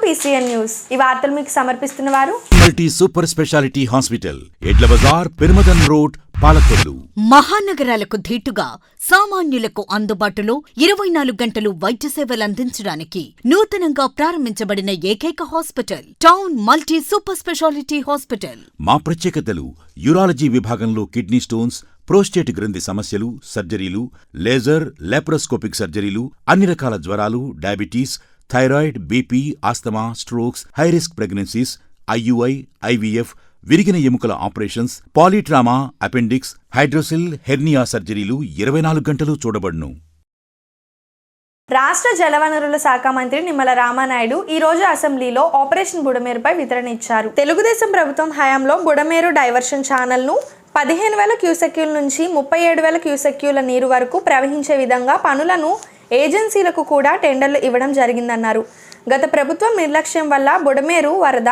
PCN news. ఈ వార్తలు మీకు సమర్పిస్తున్న వారు మల్టీ సూపర్ స్పెషాలిటీ హాస్పిటల్, ఎడ్ల బజార్, పెరుమదన్ రోడ్, పాలకొల్లు. మహానగరాలకు ధీటుగా సామాన్యులకు అందుబాటులో 24 గంటలు వైద్య సేవలు అందించడానికి నూతనంగా ప్రారంభించబడిన ఏకైక hospital town multi super speciality hospital. మా ప్రత్యేకతలు: యూరాలజీ విభాగంలో కిడ్నీ స్టోన్స్, ప్రోస్టేట్ గ్రంథి సమస్యలు, సర్జరీలు, లేజర్, లాప్రోస్కోపిక్ సర్జరీలు, అన్ని రకాల జ్వరాలు, diabetes, thyroid, BP, asthma, strokes, high risk pregnancies, IUI, IVF, విరిగిన ఎముకల ఆపరేషన్స్, పాలీట్రామా, అపెండిక్స్, హైడ్రోసిల్, హెర్నియా సర్జరీలు 24 గంటలు చూడబడును. రాష్ట్ర జలవనరుల శాఖ మంత్రి నిమ్మల రామానాయుడు ఈ రోజు అసెంబ్లీలో ఆపరేషన్ బుడమేరుపై వివరణ ఇచ్చారు. తెలుగుదేశం ప్రభుత్వం హయాంలో బుడమేరు డైవర్షన్ ఛానల్ను 15,000 క్యూసెక్యూల నుంచి 37,000 క్యూసెక్యూల నీరు వరకు ప్రవహించే విధంగా పనులను ఏజెన్సీలకు కూడా టెండర్లు ఇవ్వడం జరిగిందన్నారు. గత ప్రభుత్వం నిర్లక్ష్యం వల్ల బుడమేరు వరద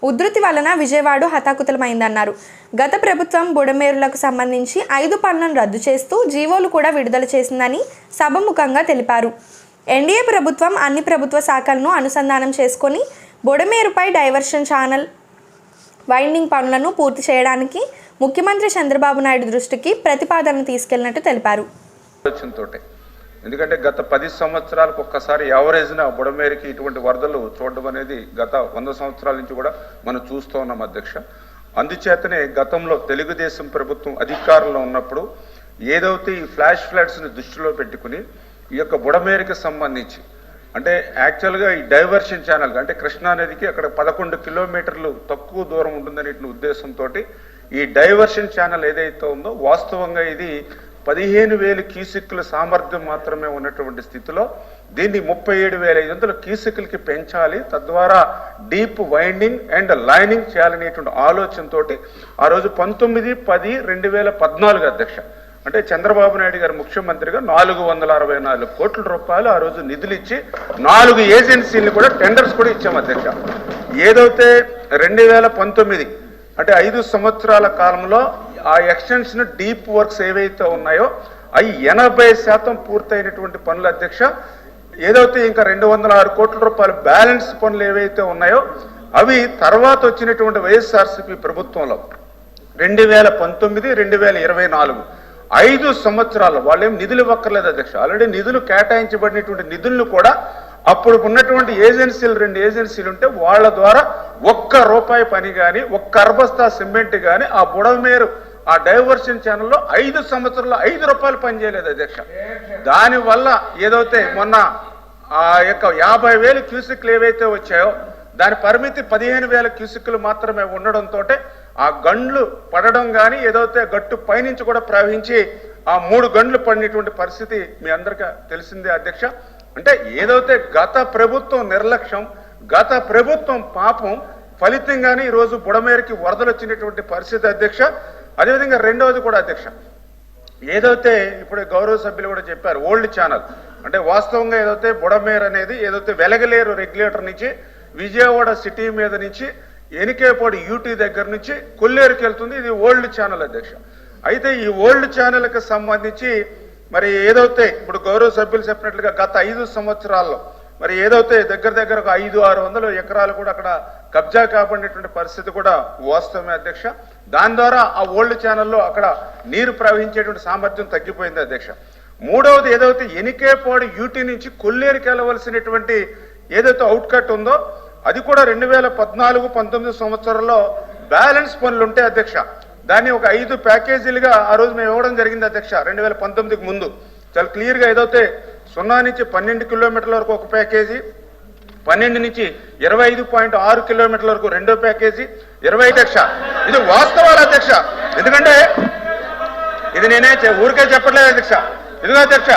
ఉధృతి వలన విజయవాడ హతాకుతలమైందన్నారు. గత ప్రభుత్వం బుడమేరులకు సంబంధించి 5 పనులను రద్దు చేస్తూ జీవోలు కూడా విడుదల చేసిందని సభముఖంగా తెలిపారు. ఎన్డీఏ ప్రభుత్వం అన్ని ప్రభుత్వ శాఖలను అనుసంధానం చేసుకొని బుడమేరుపై డైవర్షన్ ఛానల్ వైండింగ్ పనులను పూర్తి చేయడానికి ముఖ్యమంత్రి చంద్రబాబు నాయుడు దృష్టికి ప్రతిపాదన తీసుకెళ్లినట్టు తెలిపారు. ఎందుకంటే గత 10 సంవత్సరాలకు ఒక్కసారి యావరేజ్న బుడమేరుకి ఇటువంటి వరదలు చూడడం అనేది గత 100 సంవత్సరాల నుంచి కూడా మనం చూస్తూ ఉన్నాం అధ్యక్ష. అందుచేతనే గతంలో తెలుగుదేశం ప్రభుత్వం అధికారంలో ఉన్నప్పుడు ఏదైతే ఈ ఫ్లాష్ ఫ్లడ్స్ని దృష్టిలో పెట్టుకుని ఈ యొక్క బుడమేరుకి సంబంధించి అంటే యాక్చువల్గా ఈ డైవర్షన్ ఛానల్ అంటే కృష్ణానదికి అక్కడ 11 కిలోమీటర్లు తక్కువ దూరం ఉంటుందనే ఉద్దేశంతో ఈ డైవర్షన్ ఛానల్ ఏదైతే ఉందో వాస్తవంగా ఇది 15,000 క్యూసెక్కుల సామర్థ్యం మాత్రమే ఉన్నటువంటి స్థితిలో దీన్ని 37,500 క్యూసెక్కులకి పెంచాలి, తద్వారా డీప్ వైండింగ్ అండ్ లైనింగ్ చేయాలనేటువంటి ఆలోచనతో ఆ రోజు 19/10/2014 అధ్యక్ష అంటే చంద్రబాబు నాయుడు గారు ముఖ్యమంత్రిగా 464 కోట్ల రూపాయలు ఆ రోజు నిధులు ఇచ్చి 4 ఏజెన్సీలను కూడా టెండర్స్ కూడా ఇచ్చాం అధ్యక్ష. ఏదైతే 2019 అంటే 5 సంవత్సరాల కాలంలో ఆ ఎక్స్టెన్షన్ డీప్ వర్క్స్ ఏవైతే ఉన్నాయో అవి 80% పూర్తయినటువంటి పనులు అధ్యక్ష. ఏదైతే ఇంకా 206 కోట్ల రూపాయలు బ్యాలెన్స్ పనులు ఏవైతే ఉన్నాయో అవి తర్వాత వచ్చినటువంటి వైఎస్ఆర్సీపీ ప్రభుత్వంలో 2019, 2024 5 సంవత్సరాలు వాళ్ళేం నిధులు ఇవ్వక్కర్లేదు అధ్యక్ష. ఆల్రెడీ నిధులు కేటాయించబడినటువంటి నిధులను కూడా అప్పుడు ఉన్నటువంటి ఏజెన్సీలు 2 ఏజెన్సీలు ఉంటే వాళ్ళ ద్వారా ₹1 పని కానీ 1 అర్బస్తా సిమెంట్ కానీ ఆ బుడమేరు ఆ డైవర్షన్ ఛానల్లో 5 సంవత్సరాల్లో ₹5 పని చేయలేదు అధ్యక్ష. దానివల్ల ఏదైతే మొన్న ఆ యొక్క 50,000 క్యూసెక్లు ఏవైతే వచ్చాయో దాని పరిమితి 15,000 క్యూసెక్లు మాత్రమే ఉండడంతో ఆ గండ్లు పడడం కానీ ఏదైతే గట్టు పైనుంచి కూడా ప్రవహించి ఆ 3 గండ్లు పడినటువంటి పరిస్థితి మీ అందరికీ తెలిసిందే అధ్యక్ష. అంటే ఏదైతే గత ప్రభుత్వం నిర్లక్ష్యం, గత ప్రభుత్వం పాపం ఫలితంగానే ఈరోజు బుడమేరుకి వరదలు వచ్చినటువంటి పరిస్థితి అధ్యక్ష. అదేవిధంగా రెండవది కూడా అధ్యక్ష, ఏదైతే ఇప్పుడు గౌరవ సభ్యులు కూడా చెప్పారు ఓల్డ్ ఛానల్ అంటే వాస్తవంగా ఏదైతే బుడమేరు అనేది ఏదైతే వెలగలేరు రెగ్యులేటర్ నుంచి విజయవాడ సిటీ మీద నుంచి ఎనికేపాడు యూటీ దగ్గర నుంచి కొల్లేరుకి వెళ్తుంది. ఇది ఓల్డ్ ఛానల్ అధ్యక్ష. అయితే ఈ ఓల్డ్ ఛానల్కి సంబంధించి మరి ఏదైతే ఇప్పుడు గౌరవ సభ్యులు చెప్పినట్లుగా గత 5 సంవత్సరాల్లో మరి ఏదైతే దగ్గర ఒక 500-600 ఎకరాలు కూడా అక్కడ కబ్జా కాబడినటువంటి పరిస్థితి కూడా వాస్తవమే అధ్యక్ష. దాని ద్వారా ఆ ఓల్డ్ ఛానల్లో అక్కడ నీరు ప్రవహించేటువంటి సామర్థ్యం తగ్గిపోయింది అధ్యక్ష. మూడవది ఏదైతే ఎనికేపాడు యూటీ నుంచి కొల్లేరుకి వెళ్ళవలసినటువంటి ఏదైతే అవుట్కట్ ఉందో అది కూడా 2014-19 సంవత్సరంలో బ్యాలెన్స్ పనులు ఉంటే అధ్యక్ష దాన్ని ఒక 5 ప్యాకేజీలుగా ఆ రోజు మేము ఇవ్వడం జరిగింది అధ్యక్ష. 2019కి ముందు చాలా క్లియర్గా ఏదైతే 0 నుంచి 12 కిలోమీటర్ల వరకు ఒక ప్యాకేజీ, 12 నుంచి 25.6 కిలోమీటర్ల వరకు 2వ ప్యాకేజీ, 20 అధ్యక్ష. ఇది వాస్తవాలు అధ్యక్ష. ఎందుకంటే ఇది నేనే ఊరికే చెప్పట్లేదు అధ్యక్ష. ఇదిగో అధ్యక్ష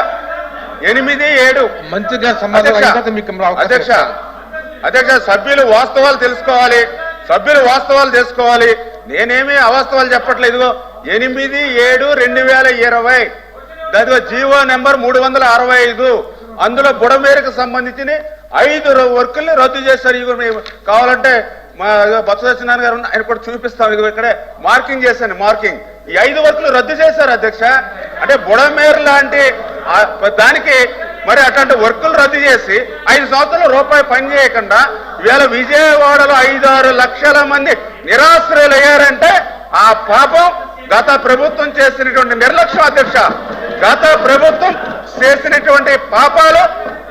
8, 7 మంచిగా అధ్యక్ష సభ్యులు వాస్తవాలు తెలుసుకోవాలి, నేనేమీ అవాస్తవాలు చెప్పట్లేదు. ఇదిగో 8/7/2020 దానిలో జీవో నెంబర్ 365 అందులో బుడమేరుకు సంబంధించిన 5 వర్కుల్ని రద్దు చేశారు. ఇవి మేము కావాలంటే మా బొత్స సత్యనారాయణ గారు ఆయన కూడా చూపిస్తాం. ఇదిగో ఇక్కడే మార్కింగ్ చేశాను. ఈ 5 వర్కులు రద్దు చేశారు అధ్యక్ష. అంటే బుడమేరు లాంటి దానికి మరి అట్లాంటి వర్కులు రద్దు చేసి 5 సంవత్సరాలు రూపాయి పని చేయకుండా ఇవాళ విజయవాడలో 5-6 లక్షల మంది నిరాశ్రయులు అయ్యారంటే ఆ పాపం గత ప్రభుత్వం చేసినటువంటి నిర్లక్ష్యం అధ్యక్ష. గత ప్రభుత్వం చేసినటువంటి పాపాలు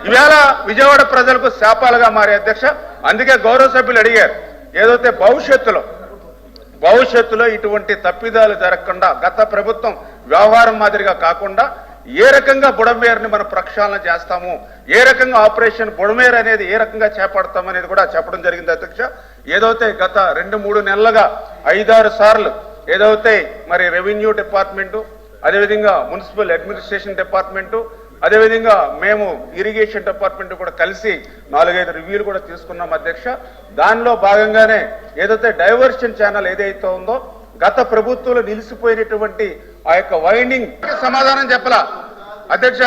ఇవాళ విజయవాడ ప్రజలకు శాపాలుగా మారే అధ్యక్ష. అందుకే గౌరవ సభ్యులు అడిగారు, ఏదైతే భవిష్యత్తులో ఇటువంటి తప్పిదాలు జరగకుండా గత ప్రభుత్వం వ్యవహారం మాదిరిగా కాకుండా ఏ రకంగా బుడమేరుని మనం ప్రక్షాళన చేస్తాము, ఏ రకంగా ఆపరేషన్ బుడమేరు అనేది ఏ రకంగా చేపడతాం అనేది కూడా చెప్పడం జరిగింది అధ్యక్ష. ఏదైతే గత 2-3 నెలలుగా 5-6 సార్లు ఏదైతే మరి రెవెన్యూ డిపార్ట్మెంటు, అదేవిధంగా మున్సిపల్ అడ్మినిస్ట్రేషన్ డిపార్ట్మెంటు, అదేవిధంగా మేము ఇరిగేషన్ డిపార్ట్మెంట్ కూడా కలిసి 4-5 రివ్యూలు కూడా తీసుకున్నాం అధ్యక్ష. దానిలో భాగంగానే ఏదైతే డైవర్షన్ ఛానల్ ఏదైతే ఉందో గత ప్రభుత్వంలో నిలిచిపోయినటువంటి ఆ యొక్క వైండింగ్ సమాధానం చెప్పలా అధ్యక్ష.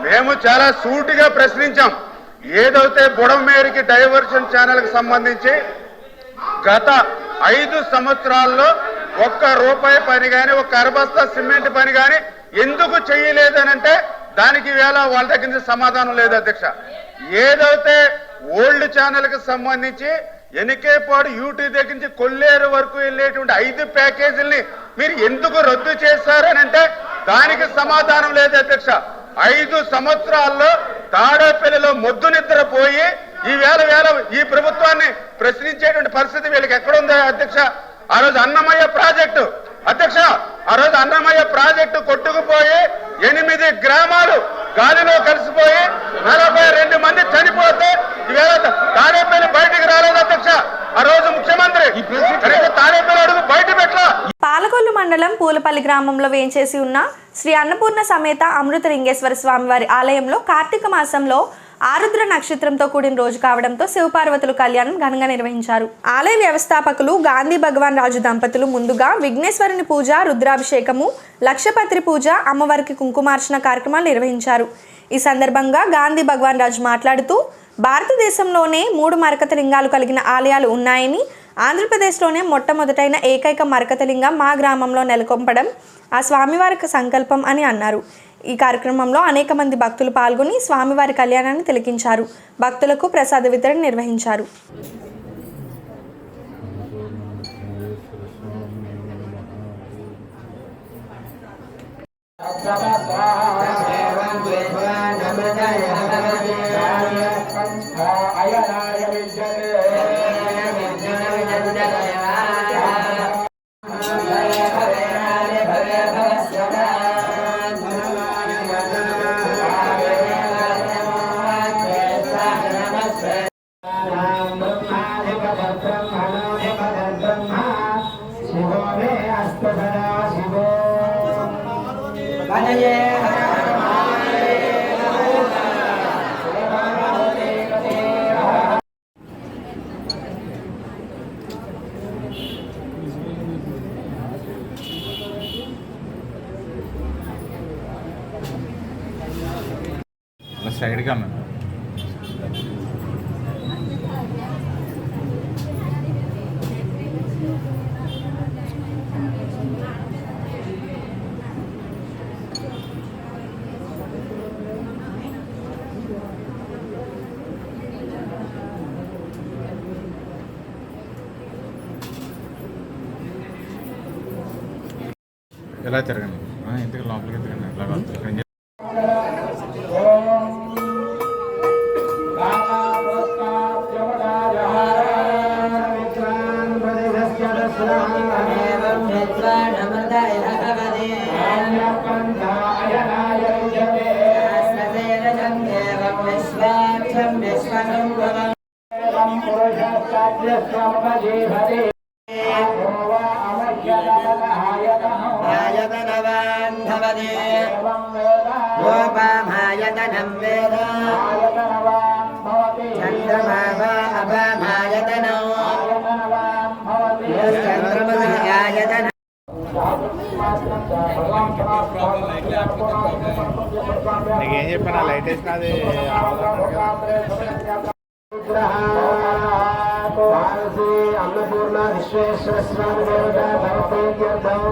మేము చాలా సూటిగా ప్రశ్నించాం. ఏదైతే బుడమేరుకి డైవర్షన్ ఛానల్కి సంబంధించి గత 5 సంవత్సరాల్లో ₹1 పని కానీ, 1 అరబస్తా సిమెంట్ పని కానీ ఎందుకు చేయలేదనంటే దానికి వేళ వాళ్ళ దగ్గర నుంచి సమాధానం లేదు అధ్యక్ష. ఏదైతే ఓల్డ్ ఛానల్ కి సంబంధించి ఎనికేపాడు యూటీ దగ్గర నుంచి కొల్లేరు వరకు వెళ్ళేటువంటి 5 ప్యాకేజీల్ని మీరు ఎందుకు రద్దు చేశారనంటే దానికి సమాధానం లేదు అధ్యక్ష. 5 సంవత్సరాల్లో తాడేపల్లిలో మొద్దు నిద్రపోయి వేళ ఈ ప్రభుత్వాన్ని ప్రశ్నించేటువంటి పరిస్థితి వీళ్ళకి ఎక్కడుందో అధ్యక్ష. ఆ రోజు అన్నమయ్య ప్రాజెక్టు అధ్యక్ష, ఆ రోజు అన్నమయ్య ప్రాజెక్టు కొట్టుకుపోయి 8 గ్రామాలు గాలిలో కలిసిపోయి 42 మంది చనిపోతే ఈవేళ తాడేపల్లి బయటికి రాలేదు అధ్యక్ష. ఆ రోజు ముఖ్యమంత్రి తాడేపల్లి అడుగు బయట పెట్టలా. పాలకొల్లు మండలం పూలపల్లి గ్రామంలో వేంచేసి ఉన్న శ్రీ అన్నపూర్ణ సమేత అమృతలింగేశ్వర స్వామివారి ఆలయంలో కార్తీక మాసంలో ఆరుద్ర నక్షత్రంతో కూడిన రోజు కావడంతో శివపార్వతుల కళ్యాణం ఘనంగా నిర్వహించారు. ఆలయ వ్యవస్థాపకులు గాంధీ భగవాన్ రాజు దంపతులు ముందుగా విఘ్నేశ్వరుని పూజ, రుద్రాభిషేకము, లక్షపత్రి పూజ, అమ్మవారికి కుంకుమార్చన కార్యక్రమాలు నిర్వహించారు. ఈ సందర్భంగా గాంధీ భగవాన్ రాజు మాట్లాడుతూ భారతదేశంలోనే 3 మరకతలింగాలు కలిగిన ఆలయాలు ఉన్నాయని, ఆంధ్రప్రదేశ్లోనే మొట్టమొదటైన ఏకైక మరకతలింగం మా గ్రామంలో నెలకొల్పడం ఆ స్వామివారికి సంకల్పం అని అన్నారు. ఈ కార్యక్రమంలో అనేక మంది భక్తులు పాల్గొని స్వామివారి కళ్యాణాన్ని తిలకించారు. భక్తులకు ప్రసాద వితరణ నిర్వహించారు. సైడ్ గా ఎలా తిరగండి, ఇంతకు లోపలికి తిరగండి. ఎలా నీకేం చెప్పినా లైట్ వేసినది అన్నపూర్ణ విశ్వేశ్వర స్వామి దేవత భవతేత్యర్థం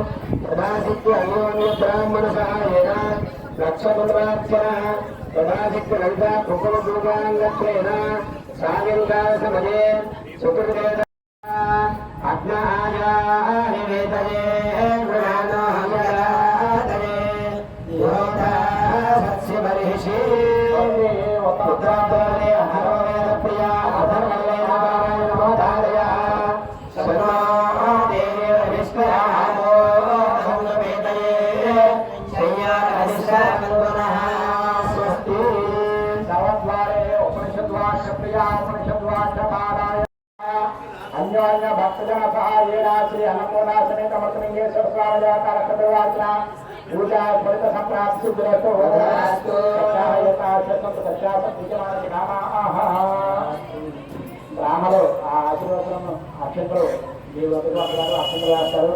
ప్రదాసిత్య అన్యోన్య బ్రాహ్మణ సహాయేన లక్ష तदादित्य ललिता कुकुम दुर्गांगत्रेण सागरिका समये सुकृतवेद अज्ञानानि वेदये गुणानो हयरादये योधा सत्स्य बर्हिषि पुत्रादरे हरो वेद प्रिया अधर्मले नमो धारया सर्वा देवी विष्णुराहो संगवेदये शय्या अधिष्ठानः स्वस्ति सवद्वारे उपनिषद्वाक्य प्रिया उपनिषद्वाक्यपाराय अन्योन्य भक्तजन सहायेन श्री अन्नपूर्णा समेत मृतलिंगेश्वर स्वामी देवता पूजा फलित संप्राप्ति सिद्धिरस्तु होतु सत्यायता सत्संत सत्यासत विजयमानति नामाः బ్రాహ్మలు ఆ ఆశీర్వచనం అక్షంతలు మీ వద్దకు అందరూ అక్షంతలు వేస్తారు.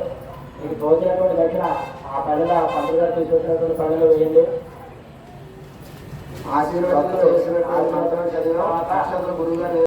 మీకు తోచినటువంటి దక్షిణ ఆ పల్లెల పండుగ తీసుకొచ్చినటువంటి పల్లెలు వేయండి. ఆశీర్వాదం చదివిన అక్షంతలు గురువు గారు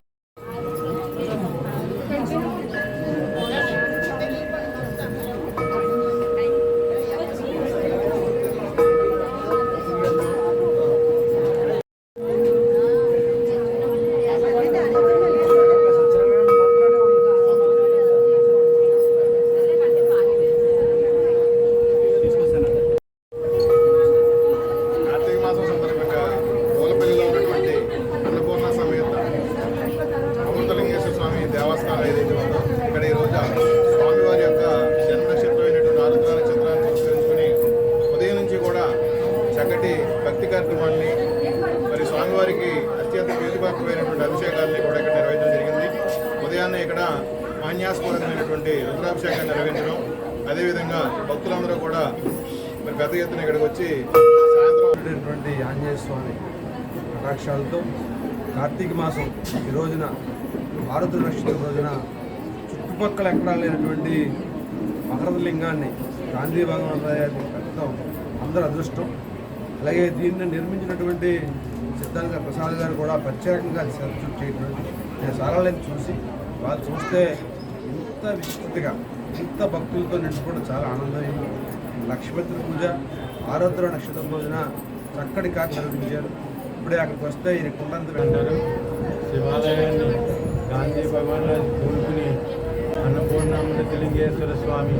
దేవస్థానం ఏదైతే ఉందో ఇక్కడ ఈరోజు స్వామివారి యొక్క జన్మ నక్షత్రమైనటువంటి ఆరుద్ర నక్షత్రాన్ని పురస్కరించుకుని ఉదయం నుంచి కూడా చక్కటి భక్తి కార్యక్రమాన్ని మరి స్వామివారికి అత్యంత ప్రీతిపాత్రమైనటువంటి అభిషేకాన్ని కూడా ఇక్కడ నిర్వహించడం జరిగింది. ఉదయాన్నే ఇక్కడ మాన్యాస్పూర్వకమైనటువంటి రుద్రాభిషేకాన్ని నిర్వహించడం, అదేవిధంగా భక్తులందరూ కూడా మరి పెద్ద ఎత్తున ఇక్కడికి వచ్చి సాయంత్రం ఆంజనేయ స్వామి కటాక్షాలతో కార్తీక మాసం ఈ రోజున ఆరుద్ర నక్షత్రం రోజున చుట్టుపక్కల ఎక్కడా లేనటువంటి మకర లింగాన్ని గాంధీ భగవాన్ పెట్టడం అందరూ అదృష్టం. అలాగే దీన్ని నిర్మించినటువంటి సిద్ధార్థ ప్రసాద్ గారు కూడా ప్రత్యేకంగా సెలబ్రేట్ చేయడం నేను సారాలను చూసి వాళ్ళు చూస్తే ఇంత విస్తృతిగా ఇంత భక్తులతో నిండుకోవడం చాలా ఆనందమైంది. లక్ష్మీపతి పూజ ఆరుద్ర నక్షత్రం రోజున చక్కటి కార్యక్రమం నిర్వహించారు. ఇప్పుడే అక్కడికి వస్తే ఈయన కుండంత వెంటారు. శివాలయాన్ని గాంధీ భగవాన్ కూడుకుని అన్నపూర్ణామృతలింగేశ్వర స్వామి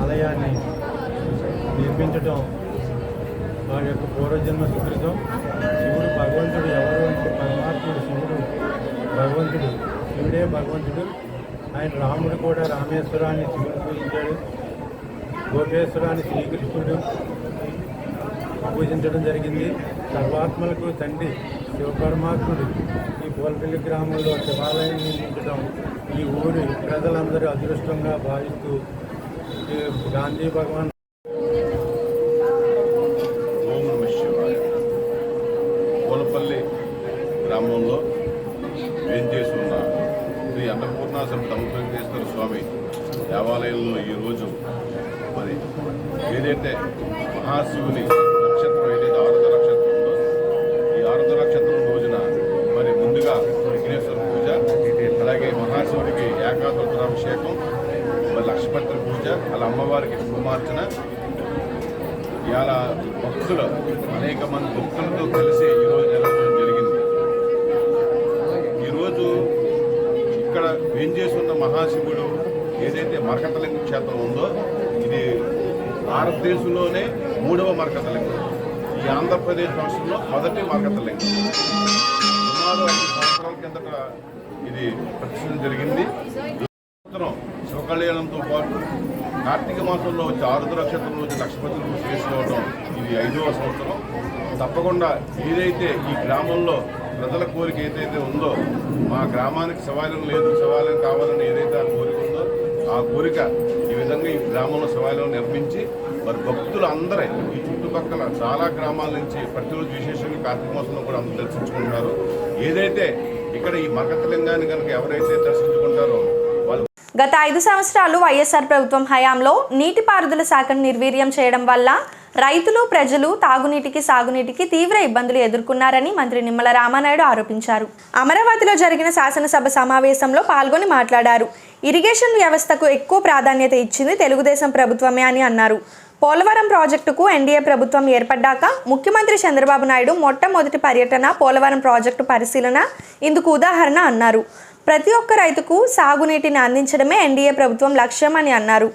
ఆలయాన్ని నిర్మించడం వారి యొక్క పూర్వజన్మ సుకృతం. శివుడు భగవంతుడు ఎవరు అంటే పరమాత్ముడు శివుడు భగవంతుడు, శివుడే భగవంతుడు. ఆయన రాముడు కూడా రామేశ్వరాన్ని శివుడు పూజించాడు, గోపేశ్వరాన్ని శ్రీకృష్ణుడు పూజించడం జరిగింది. సర్వాత్మలకు తండ్రి శివపరమాత్ముడు ఈ పోల్పల్లి గ్రామంలో శివాలయం నిర్మించడం ఈ ఊరి ప్రజలందరూ అదృష్టంగా భావిస్తూ గాంధీ భగవాన్ ఓం నమః శివాయ. పోలపల్లి గ్రామంలో వేంచేసి ఉన్న శ్రీ అన్నపూర్ణా సమేత వెంకటేశ్వర స్వామి దేవాలయంలో ఈరోజు మరి ఏదైతే మహాశివుని నక్షత్రం ఏదైతే ఆరుద్ర నక్షత్రం ఉందో ఈ ఆరుద్ర నక్షత్రం రోజున మరి ముందుగా విఘ్నేశ్వర పూజ, అలాగే మహాశివుడికి ఏకాదశాభిషేకం, మరి లక్ష్మీపతి పూజ, అలా అమ్మవారికి కుంకుమార్చన, ఇలా భక్తులు అనేక మంది భక్తులతో కలిసి ఈరోజు నెలకొనడం జరిగింది. ఈరోజు ఇక్కడ వేంచేసి ఉన్న మహాశివుడు ఏదైతే మరకతలింగ క్షేత్రం ఉందో ఇది భారతదేశంలోనే 3వ మరకతలింగం, ఈ ఆంధ్రప్రదేశ్ రాష్ట్రంలో మొదటి మరకతలింగం. సుమారు 5 సంవత్సరాల కిందట ఇది ప్రతిష్ఠ జరిగింది. శివకళ్యాణంతో పాటు కార్తీక మాసంలో వచ్చి ఆరుద్ర నక్షత్రంలో వచ్చి లక్ష్మీపతి పూజ చేసుకోవడం ఇది 5వ సంవత్సరం. తప్పకుండా ఏదైతే ఈ గ్రామంలో ప్రజల కోరిక ఏదైతే ఉందో, మా గ్రామానికి శివాలయం లేదు, శివాలయం కావాలని ఏదైతే ఆ కోరిక ఉందో ఆ కోరిక ఈ విధంగా ఈ గ్రామంలో శివాలయం నిర్మించి మరి భక్తులు అందరూ ఈ చుట్టుపక్కల చాలా గ్రామాల నుంచి ప్రతిరోజు విశేషంగా కార్తీక మాసంలో కూడా అందరూ దర్శించుకుంటున్నారు. ఏదైతే ఇక్కడ ఈ మరకతలింగాన్ని కనుక ఎవరైతే దర్శించుకుంటారో వాళ్ళు గత 5 సంవత్సరాలు వైఎస్ఆర్ ప్రభుత్వం హయాంలో నీటిపారుదల శాఖను నిర్వీర్యం చేయడం వల్ల రైతులు, ప్రజలు తాగునీటికి, సాగునీటికి తీవ్ర ఇబ్బందులు ఎదుర్కొన్నారని మంత్రి నిమ్మల రామానాయుడు ఆరోపించారు. అమరావతిలో జరిగిన శాసనసభ సమావేశంలో పాల్గొని మాట్లాడారు. ఇరిగేషన్ వ్యవస్థకు ఎక్కువ ప్రాధాన్యత ఇచ్చింది తెలుగుదేశం ప్రభుత్వమే అని అన్నారు. పోలవరం ప్రాజెక్టుకు ఎన్డీఏ ప్రభుత్వం ఏర్పడ్డాక ముఖ్యమంత్రి చంద్రబాబు నాయుడు మొట్టమొదటి పర్యటన పోలవరం ప్రాజెక్టు పరిశీలన ఇందుకు ఉదాహరణ అన్నారు. ప్రతి ఒక్క రైతుకు సాగునీటిని అందించడమే ఎన్డీఏ ప్రభుత్వం లక్ష్యం అని అన్నారు.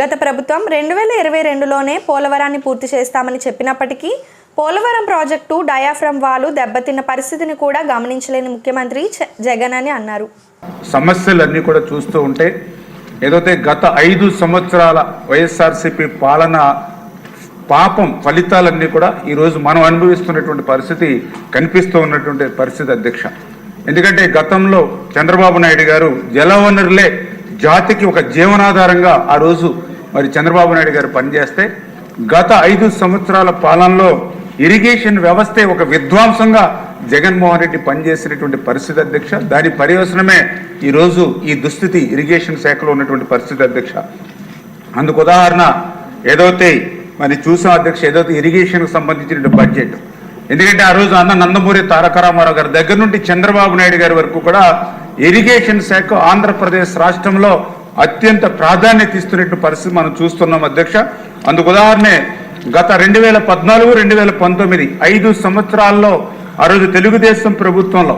గత ప్రభుత్వం 2022లోనే పోలవరాన్ని పూర్తి చేస్తామని చెప్పినప్పటికీ పోలవరం ప్రాజెక్టు డయాఫ్రమ్ వాలు దెబ్బతిన్న పరిస్థితిని కూడా గమనించలేని ముఖ్యమంత్రి జగన్ అని అన్నారు. సమస్యలన్నీ కూడా చూస్తూ ఉంటే ఏదైతే గత 5 సంవత్సరాల వైఎస్ఆర్సీపీ పాలన పాపం ఫలితాలన్నీ కూడా ఈరోజు మనం అనుభవిస్తున్నటువంటి పరిస్థితి కనిపిస్తూ ఉన్నటువంటి పరిస్థితి అధ్యక్ష. ఎందుకంటే గతంలో చంద్రబాబు నాయుడు గారు జలవనరులే జాతికి ఒక జీవనాధారంగా ఆ రోజు మరి చంద్రబాబు నాయుడు గారు పనిచేస్తే గత 5 సంవత్సరాల పాలనలో ఇరిగేషన్ వ్యవస్థే ఒక విధ్వంసంగా జగన్మోహన్ రెడ్డి పనిచేసినటువంటి పరిస్థితి అధ్యక్ష. దాని పర్యవసనమే ఈరోజు ఈ దుస్థితి ఇరిగేషన్ శాఖలో ఉన్నటువంటి పరిస్థితి అధ్యక్ష. అందుకు ఉదాహరణ ఏదైతే మరి చూసాం అధ్యక్ష, ఏదైతే ఇరిగేషన్కి సంబంధించిన బడ్జెట్. ఎందుకంటే ఆ రోజు అన్న నందమూరి తారక రామారావు గారి దగ్గర నుండి చంద్రబాబు నాయుడు గారి వరకు కూడా ఇరిగేషన్ శాఖ ఆంధ్రప్రదేశ్ రాష్ట్రంలో అత్యంత ప్రాధాన్యత ఇస్తున్నట్టు పరిస్థితి మనం చూస్తున్నాం అధ్యక్ష. అందుకు ఉదాహరణే గత 2014, 2019 5 సంవత్సరాల్లో ఆ రోజు తెలుగుదేశం ప్రభుత్వంలో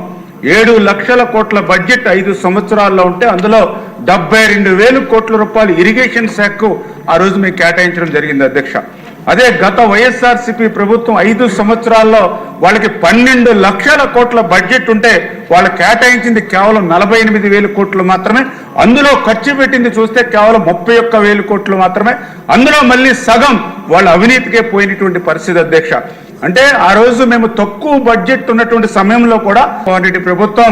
7 లక్షల కోట్ల బడ్జెట్ 5 సంవత్సరాల్లో ఉంటే అందులో 72,000 కోట్ల రూపాయలు ఇరిగేషన్ శాఖకు ఆ రోజు మేము కేటాయించడం జరిగింది అధ్యక్ష. అదే గత వైఎస్ఆర్సీపీ ప్రభుత్వం 5 సంవత్సరాల్లో వాళ్ళకి 12 లక్షల కోట్ల బడ్జెట్ ఉంటే వాళ్ళు కేటాయించింది కేవలం 48,000 కోట్లు మాత్రమే. అందులో ఖర్చు పెట్టింది చూస్తే కేవలం 31,000 కోట్లు మాత్రమే. అందులో మళ్ళీ సగం వాళ్ళ అవినీతికే పోయినటువంటి పరిస్థితి అధ్యక్ష. అంటే ఆ రోజు మేము తక్కువ బడ్జెట్ ఉన్నటువంటి సమయంలో కూడా ప్రభుత్వం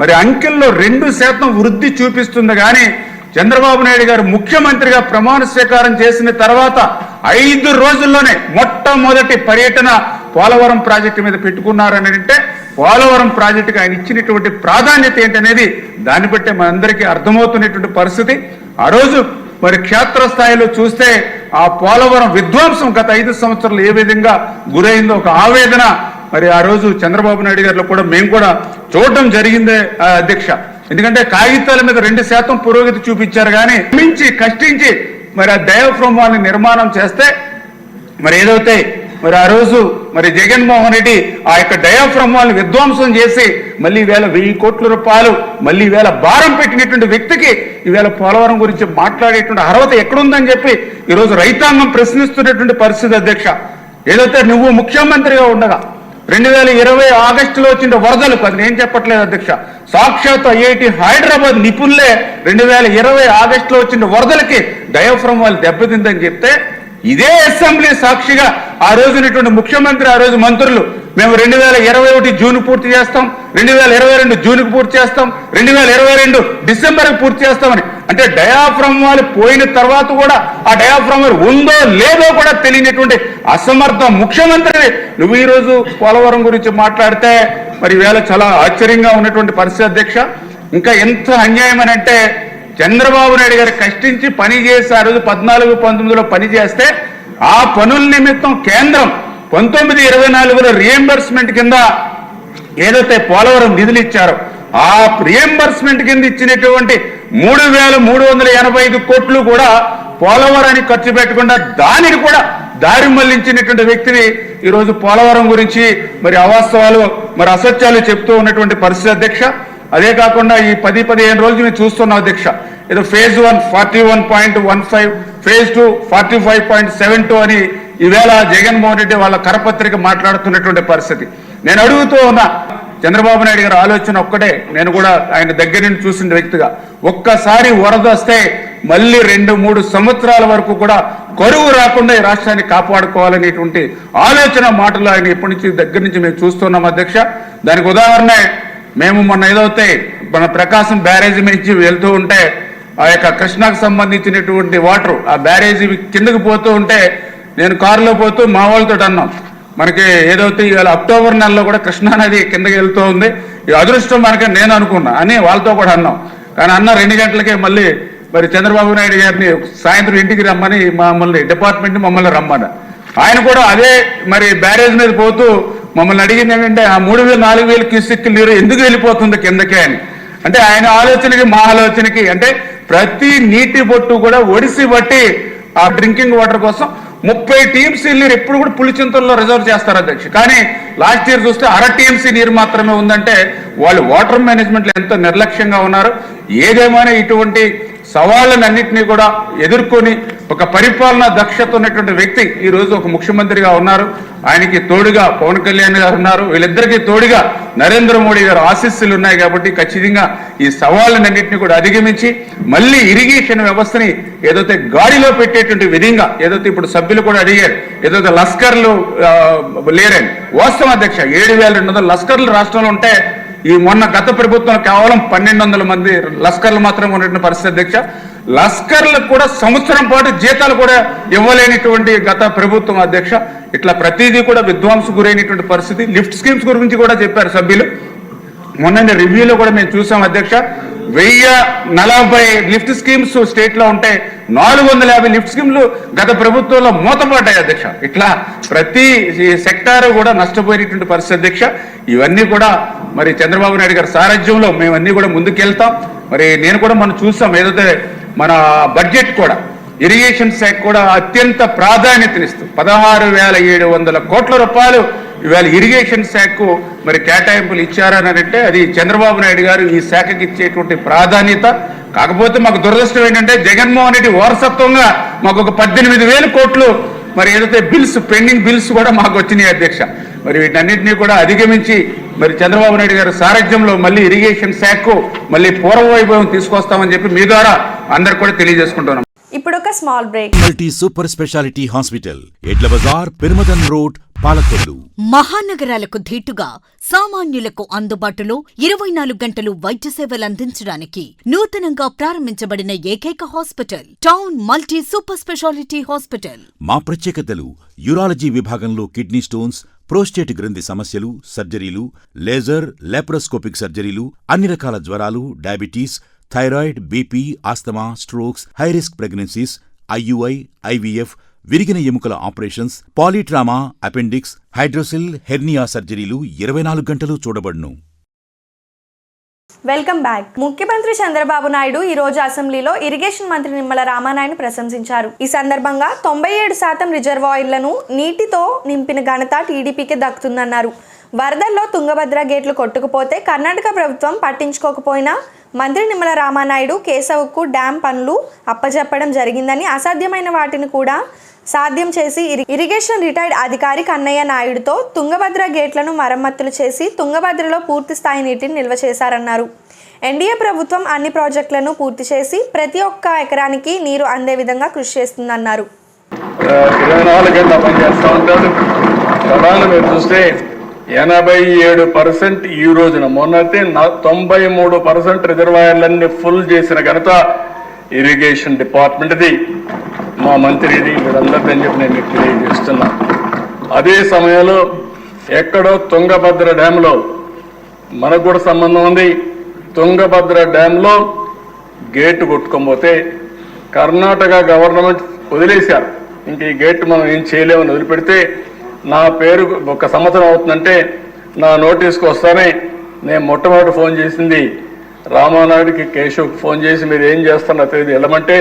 మరి అంకెల్లో 2% వృద్ధి చూపిస్తుంది. కానీ చంద్రబాబు నాయుడు గారు ముఖ్యమంత్రిగా ప్రమాణ స్వీకారం చేసిన తర్వాత 5 రోజుల్లోనే మొట్టమొదటి పర్యటన పోలవరం ప్రాజెక్టు మీద పెట్టుకున్నారని అంటే పోలవరం ప్రాజెక్టుకి ఆయన ఇచ్చినటువంటి ప్రాధాన్యత ఏంటనేది దాన్ని బట్టే మనందరికీ అర్థమవుతున్నటువంటి పరిస్థితి. ఆ రోజు మరి క్షేత్రస్థాయిలో చూస్తే ఆ పోలవరం విధ్వంసం గత 5 సంవత్సరాలు ఏ విధంగా గురైందో ఒక ఆవేదన మరి ఆ రోజు చంద్రబాబు నాయుడు గారిలో కూడా మేము కూడా చూడటం జరిగిందే అధ్యక్ష. ఎందుకంటే కాగితాల మీద 2% పురోగతి చూపించారు, కానీ మించి కష్టించి మరి ఆ డయాఫ్రమ్ వాల్ని నిర్మాణం చేస్తే మరి ఏదైతే మరి ఆ రోజు మరి జగన్మోహన్ రెడ్డి ఆ యొక్క డయాఫ్రమ్ వాల్ని విధ్వంసం చేసి మళ్ళీ 1,000 కోట్ల రూపాయలు మళ్ళీ భారం పెట్టినటువంటి వ్యక్తికి ఈవేళ పోలవరం గురించి మాట్లాడేటువంటి అర్హత ఎక్కడుందని చెప్పి ఈరోజు రైతాంగం ప్రశ్నిస్తున్నటువంటి పరిస్థితి అధ్యక్ష. ఏదైతే నువ్వు ముఖ్యమంత్రిగా ఉండగా 2020 ఆగస్టులో వచ్చిన వరదలకు అది నేను చెప్పట్లేదు అధ్యక్ష, సాక్షాత్ ఐఐటి హైదరాబాద్ నిపుణులే 2020 ఆగస్టులో వచ్చిన వరదలకి డయాఫ్రమ్ వాల్ దెబ్బతిందని చెప్తే ఇదే అసెంబ్లీ సాక్షిగా ఆ రోజునటువంటి ముఖ్యమంత్రి ఆ రోజు మంత్రులు మేము 2021 జూన్ పూర్తి చేస్తాం, 2022 జూన్కి పూర్తి చేస్తాం, 2022 డిసెంబర్కి పూర్తి చేస్తామని. అంటే డయాఫ్రమ్ వాల్ పోయిన తర్వాత కూడా ఆ డయాఫ్రమ్ వాల్ ఉందో లేదో కూడా తెలియనటువంటి అసమర్థ ముఖ్యమంత్రి నువ్వు ఈరోజు పోలవరం గురించి మాట్లాడితే మరి వేళ చాలా ఆశ్చర్యంగా ఉన్నటువంటి పరిస్థితి అధ్యక్ష. ఇంకా ఎంత అన్యాయం అని అంటే చంద్రబాబు నాయుడు గారు కష్టించి పని చేసి ఆ రోజు 14, 19లో పని చేస్తే ఆ పనుల నిమిత్తం కేంద్రం 19-24లో రియంబర్స్మెంట్ కింద ఏదైతే పోలవరం నిధులు ఇచ్చారో ఆ రియంబర్స్మెంట్ కింద ఇచ్చినటువంటి 3,385 కోట్లు కూడా పోలవరానికి ఖర్చు పెట్టకుండా దానికి కూడా దారి మళ్లించినటువంటి వ్యక్తిని ఈరోజు పోలవరం గురించి మరి అవాస్తవాలు మరి అసత్యాలు చెప్తూ ఉన్నటువంటి పరిస్థితి అధ్యక్ష. అదే కాకుండా ఈ 10-15 రోజులు మేము చూస్తున్నాం అధ్యక్ష. ఏదో ఫేజ్ 1 41.15, ఫేజ్ 2 45.72 అని ఈవేళ జగన్మోహన్ రెడ్డి వాళ్ళ కరపత్రిక మాట్లాడుతున్నటువంటి పరిస్థితి. నేను అడుగుతూ ఉన్నా చంద్రబాబు నాయుడు గారి ఆలోచన ఒక్కటే, నేను కూడా ఆయన దగ్గర నుండి చూసిన వ్యక్తిగా, ఒక్కసారి వరద వస్తే మళ్ళీ 2-3 సంవత్సరాల వరకు కూడా కరువు రాకుండా ఈ రాష్ట్రాన్ని కాపాడుకోవాలనేటువంటి ఆలోచన మాటలు ఆయన ఎప్పటి నుంచి దగ్గర నుంచి మేము చూస్తున్నాం అధ్యక్ష. దానికి ఉదాహరణ మేము మొన్న ఏదైతే మన ప్రకాశం బ్యారేజీ నుంచి వెళ్తూ ఉంటే ఆ యొక్క కృష్ణాకు సంబంధించినటువంటి వాటర్ ఆ బ్యారేజీ కిందకి పోతూ ఉంటే నేను కారులో పోతూ మా వాళ్ళతో అన్నాం, మనకి ఏదైతే ఇవాళ అక్టోబర్ నెలలో కూడా కృష్ణా నది కిందకి వెళ్తూ ఉంది, ఈ అదృష్టం మనకి నేను అనుకున్నా అని వాళ్ళతో కూడా అన్నాం. కానీ అన్న 2 గంటలకే మళ్ళీ మరి చంద్రబాబు నాయుడు గారిని సాయంత్రం ఇంటికి రమ్మని మమ్మల్ని డిపార్ట్మెంట్ మమ్మల్ని రమ్మని ఆయన కూడా అదే మరి బ్యారేజ్ మీద పోతూ మమ్మల్ని అడిగింది ఏంటంటే ఆ 3,000-4,000 క్యూసెక్ నీరు ఎందుకు వెళ్ళిపోతుంది కిందకే అని. అంటే ఆయన ఆలోచనకి మా ఆలోచనకి అంటే ప్రతి నీటి బొట్టు కూడా ఒడిసి బట్టి ఆ డ్రింకింగ్ వాటర్ కోసం 30 టీఎంసీ నీరు ఎప్పుడు కూడా పులిచింతల్లో రిజర్వ్ చేస్తారు అధ్యక్ష. కానీ లాస్ట్ ఇయర్ చూస్తే 1/2 టీఎంసీ నీరు మాత్రమే ఉందంటే వాళ్ళు వాటర్ మేనేజ్మెంట్లో ఎంతో నిర్లక్ష్యంగా ఉన్నారు. ఏదేమైనా ఇటువంటి సవాళ్ళనన్నింటినీ కూడా ఎదుర్కొని ఒక పరిపాలనా దక్షత ఉన్నటువంటి వ్యక్తి ఈరోజు ఒక ముఖ్యమంత్రిగా ఉన్నారు. ఆయనకి తోడుగా పవన్ కళ్యాణ్ గారు ఉన్నారు. వీళ్ళిద్దరికీ తోడుగా నరేంద్ర మోడీ గారు ఆశీస్సులు ఉన్నాయి. కాబట్టి ఖచ్చితంగా ఈ సవాళ్ళనన్నింటినీ కూడా అధిగమించి మళ్ళీ ఇరిగేషన్ వ్యవస్థని ఏదైతే గాడిలో పెట్టేటువంటి విధంగా ఏదైతే ఇప్పుడు సభ్యులు కూడా అడిగారు, ఏదైతే లస్కర్లు లేరని వాస్తవం అధ్యక్ష. 7,200 లస్కర్లు రాష్ట్రంలో ఉంటే ఈ మొన్న గత ప్రభుత్వం కేవలం 1,200 మంది లస్కర్లు మాత్రమే ఉన్నటువంటి పరిస్థితి అధ్యక్ష. లస్కర్లకు కూడా సంవత్సరం పాటు జీతాలు కూడా ఇవ్వలేనిటువంటి గత ప్రభుత్వం అధ్యక్ష. ఇట్లా ప్రతిదీ కూడా విధ్వంసం గురైనటువంటి పరిస్థితి. లిఫ్ట్ స్కీమ్స్ గురించి కూడా చెప్పారు సభ్యులు. మొన్న రివ్యూలో కూడా మేము చూసాం అధ్యక్ష. 1040 లిఫ్ట్ స్కీమ్స్ స్టేట్ లో ఉంటే 450 లిఫ్ట్ స్కీమ్లు గత ప్రభుత్వంలో మూతపడ్డాయి అధ్యక్ష. ఇట్లా ప్రతి సెక్టార్ కూడా నష్టపోయినటువంటి పరిస్థితి అధ్యక్ష. ఇవన్నీ కూడా మరి చంద్రబాబు నాయుడు గారి సారథ్యంలో మేమన్నీ కూడా ముందుకెళ్తాం. మరి నేను కూడా మనం చూసాం ఏదైతే మన బడ్జెట్ కూడా ఇరిగేషన్ శాఖ కూడా అత్యంత ప్రాధాన్యతనిస్తూ 16,700 కోట్ల రూపాయలు ఇవాళ ఇరిగేషన్ శాఖకు మరి కేటాయింపులు ఇచ్చారని అంటే అది చంద్రబాబు నాయుడు గారు ఈ శాఖకి ఇచ్చేటువంటి ప్రాధాన్యత. కాకపోతే మాకు దురదృష్టం ఏంటంటే జగన్మోహన్ రెడ్డి వారసత్వంగా మాకు ఒక 18,000 కోట్లు మరి ఏదైతే బిల్స్ పెండింగ్ బిల్స్ కూడా మాకు వచ్చినాయి అధ్యక్ష. మరి వీటన్నింటినీ కూడా అధిగమించి మరి చంద్రబాబు నాయుడు గారి సారథ్యంలో మళ్ళీ ఇరిగేషన్ శాఖకు మళ్ళీ పూర్వ వైభవం తీసుకొస్తామని చెప్పి మీ ద్వారా అందరు కూడా తెలియజేసుకుంటున్నాం. ఇప్పుడు ఒక small break. Multi super speciality hospital, ఎడ్ల బజార్, పెరుమదన్ రోడ్, పాలకొల్లు. మహానగరాలకు ధీటుగా సామాన్యులకు అందుబాటులో 24 గంటలు వైద్య సేవలందించడానికి నూతనంగా ప్రారంభించబడిన ఏకైక hospital town multi super speciality hospital. మా ప్రత్యేకతలు: యూరాలజీ విభాగంలో కిడ్నీ స్టోన్స్, ప్రోస్టేట్ గ్రంథి సమస్యలు, సర్జరీలు, లేజర్, లాప్రోస్కోపిక్ సర్జరీలు, అన్ని రకాల జ్వరాలు, diabetes, thyroid, BP, asthma, strokes, high risk pregnancies, IUI, IVF, విరిగిన ఎముకల ఆపరేషన్స్, పాలీట్రామా, అపెండిక్స్, హైడ్రోసిల్, హెర్నియా సర్జరీలు 24 గంటలు చూడబడును. Welcome back. ముఖ్యమంత్రి చంద్రబాబు నాయుడు ఈ రోజు అసెంబ్లీలో ఇరిగేషన్ మంత్రి నిమ్మల రామానాయుడు ప్రశంసించారు. ఈ సందర్భంగా 97% రిజర్వాయర్లను నీటితో నింపిన ఘనత టీడీపీకి దక్కుతుందన్నారు. వరదల్లో తుంగభద్ర గేట్లు కొట్టుకుపోతే కర్ణాటక ప్రభుత్వం పట్టించుకోకపోయినా మంత్రి నిమ్మల రామానాయుడు కేశవ్కు డ్యాం పనులు అప్పజెప్పడం జరిగిందని, అసాధ్యమైన వాటిని కూడా సాధ్యం చేసి ఇరిగేషన్ రిటైర్డ్ అధికారి కన్నయ్య నాయుడుతో తుంగభద్ర గేట్లను మరమ్మతులు చేసి తుంగభద్రలో పూర్తి స్థాయి నీటిని నిల్వ చేశారన్నారు. ఎన్డీఏ ప్రభుత్వం అన్ని ప్రాజెక్టులను పూర్తి చేసి ప్రతి ఒక్క ఎకరానికి నీరు అందే విధంగా కృషి చేస్తుందన్నారు. 24 గంటల పనిచేస్తూ ఉంటాడు. ప్రధానం మీరు చూస్తే 87% ఈ రోజున, మొన్నైతే 93% రిజర్వాయర్లన్నీ ఫుల్ చేసిన ఘనత ఇరిగేషన్ డిపార్ట్మెంట్ది, మా మంత్రిది, వీళ్ళందరిది అని చెప్పి నేను మీకు తెలియజేస్తున్నా. అదే సమయంలో ఎక్కడో తుంగభద్ర డ్యాంలో మనకు కూడా సంబంధం ఉంది. తుంగభద్ర డ్యాంలో గేటు కొట్టుకోకపోతే కర్ణాటక గవర్నమెంట్ వదిలేశారు. ఇంక ఈ గేట్ మనం ఏం చేయలేమని వదిలిపెడితే నా పేరు 1 సంవత్సరం అవుతుందంటే నా నోటీస్కి వస్తానే నేను మొట్టమొదటి ఫోన్ చేసింది రామానాయుడికి, కేశవ్కి ఫోన్ చేసి మీరు ఏం చేస్తున్నా తెలియదు వెళ్ళమంటే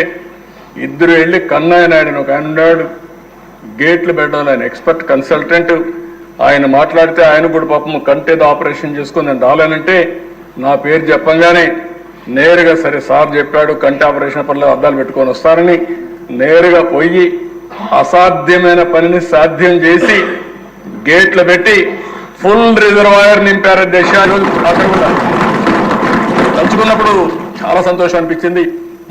ఇద్దరు వెళ్ళి కన్నయ్య నాయుడు ఒక ఆయన ఉన్నాడు, గేట్లు పెట్టాలి, ఆయన ఎక్స్పర్ట్ కన్సల్టెంట్, ఆయన మాట్లాడితే ఆయన కూడా పాపం కంటేదో ఆపరేషన్ చేసుకుని నేను రాలేనంటే నా పేరు చెప్పంగానే నేరుగా సరే సార్ చెప్పాడు కంటి ఆపరేషన్ పనులు అద్దాలు పెట్టుకొని వస్తారని నేరుగా పోయి అసాధ్యమైన పనిని సాధ్యం చేసి గేట్లు పెట్టి ఫుల్ రిజర్వాయర్ నింపారు. దేశాలు తలుచుకున్నప్పుడు చాలా సంతోషం అనిపించింది.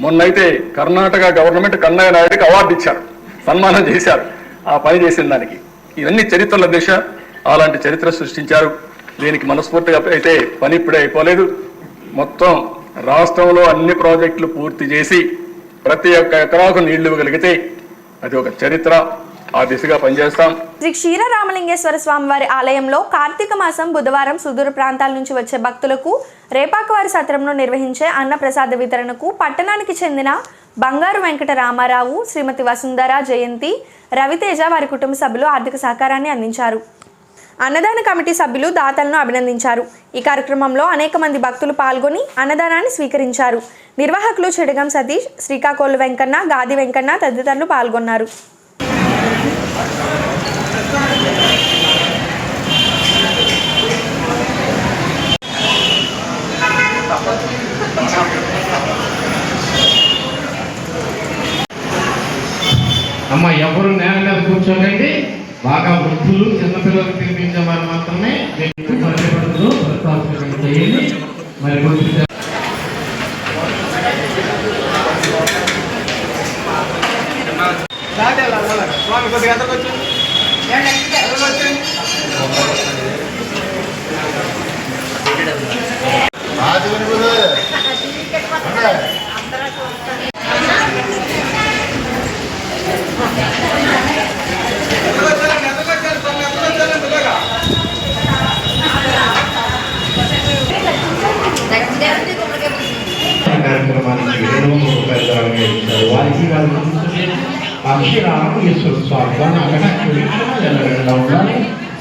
మొన్నైతే కర్ణాటక గవర్నమెంట్ కన్నయ్య నాయుడికి అవార్డు ఇచ్చారు, సన్మానం చేశారు ఆ పని చేసిన దానికి. ఇవన్నీ చరిత్రల దిశ, అలాంటి చరిత్ర సృష్టించారు. దీనికి మనస్ఫూర్తిగా అయితే పని ఇప్పుడే అయిపోలేదు. మొత్తం రాష్ట్రంలో అన్ని ప్రాజెక్టులు పూర్తి చేసి ప్రతి ఒక్క ఎకరాకు నీళ్లు ఇవ్వగలిగితే అది ఒక చరిత్ర. ఆ దిశగా పనిచేస్తాం. శ్రీ క్షీర రామలింగేశ్వర స్వామివారి ఆలయంలో కార్తీక మాసం బుధవారం సుదూర ప్రాంతాల నుంచి వచ్చే భక్తులకు రేపాకవారి సత్రంలో నిర్వహించే అన్నప్రసాద వితరణకు పట్టణానికి చెందిన బంగారు వెంకట రామారావు, శ్రీమతి వసుంధర జయంతి, రవితేజ వారి కుటుంబ సభ్యులు ఆర్థిక సహకారాన్ని అందించారు. అన్నదాన కమిటీ సభ్యులు దాతలను అభినందించారు. ఈ కార్యక్రమంలో అనేక మంది భక్తులు పాల్గొని అన్నదానాన్ని స్వీకరించారు. నిర్వాహకులు చెడగం సతీష్, శ్రీకాకోలు వెంకన్న, గాది వెంకన్న తదితరులు పాల్గొన్నారు. అమ్మ ఎవరు నేల మీద కూర్చోకండి. బాగా వృద్ధులు చిన్నపిల్లలకు తినిపించే వారు మాత్రమే చేయండి. మరి కార్యక్రమానికి వారికి అక్షరామేశ్వర స్వామి వారిని ఉండాలి.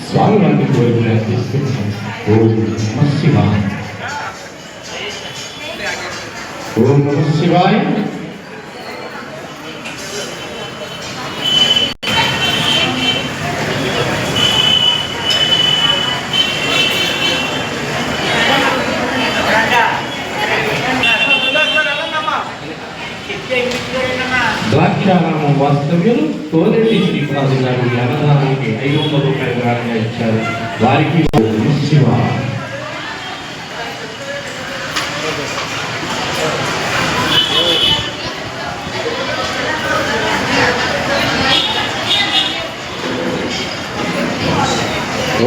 స్వామి వారిని కోరికలు తీసుకుంటాం. ఓం నమ శివాయ. ఓం నమ శివాయ. ద్రాక్షారామం వాస్తవ్యులు తోలెట్టి శ్రీనివాసు గారు అన్నదానానికి 500 రూపాయలు దానంగా ఇచ్చారు. వారికి శివ.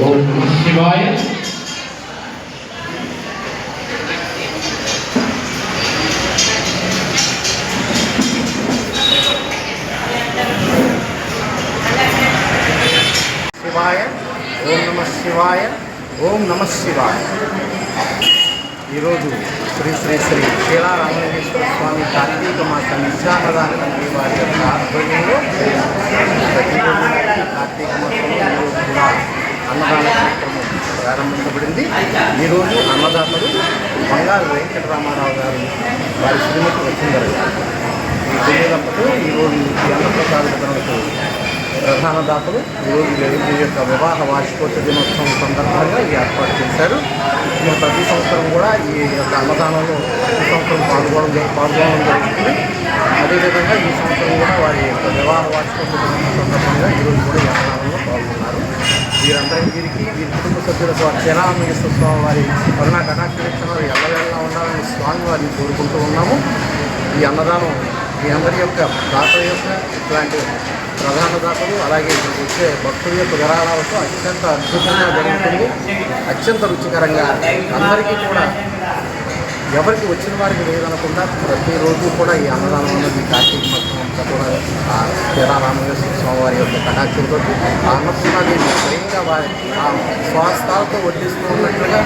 ఓం నమ శివాయ. ఓం నమ శివాయ. ఓం నమ శివాయ. ఈరోజు శ్రీ శ్రీ శ్రీ శ్రీరామలింగేశ్వర స్వామి కార్తీక మాస నిత్యాన్నదాన కమిటీ వారి యొక్క ఆధ్వర్యంలో ప్రతిరోజు కార్తీక మాసంలో ఈరోజు కూడా అన్నదాన కార్యక్రమం ప్రారంభించబడింది. ఈరోజు అన్నదాతలు బంగారు వెంకటరామారావు గారు వారి శ్రీమతి వసుంధర గారు ఈ తెలియదంపతో ఈరోజు ఈ అన్నప్రసాద వితరణకు ప్రధాన దాతలు ఈరోజు ఈ యొక్క వివాహ వార్షికోత్సవ దినోత్సవం సందర్భంగా ఈ ఏర్పాటు చేశారు. మేము ప్రతి సంవత్సరం కూడా ఈ యొక్క అన్నదానంలో ప్రతి సంవత్సరం పాల్గొనడం జరుగుతుంది. అదేవిధంగా ఈ సంవత్సరం కూడా వారి యొక్క వివాహ వార్షికోత్సవ దినోత్సవం సందర్భంగా ఈరోజు కూడా ఈ అన్నదానంలో పాల్గొన్నారు. వీరందరికీ వీరి కుటుంబ సభ్యులకు శ్రీరామలింగేశ్వర స్వామి వారి కరుణా కటాక్షలు ఎల్లవేళలా ఉండాలని స్వామి వారిని కోరుకుంటూ ఉన్నాము. ఈ అన్నదానం మీ అందరి యొక్క దాతల యొక్క ఇట్లాంటి ప్రధాన దాతలు అలాగే వచ్చే భక్తుల యొక్క విరాళాలతో అత్యంత అద్భుతంగా జరుగుతుంది. అత్యంత రుచికరంగా అందరికీ కూడా ఎవరికి వచ్చిన వారికి లేదనకుండా ప్రతిరోజు కూడా ఈ అన్నదానం అనేది కార్తీక మాసం అంతా కూడా శ్రీరామలింగేశ్వర స్వామి వారి యొక్క కటాక్షంతో ఆ అన్నపూర్ణాదేవి స్వయంగా వారి ఆ స్వాస్థాలతో వడ్డిస్తూ ఉన్నట్లుగా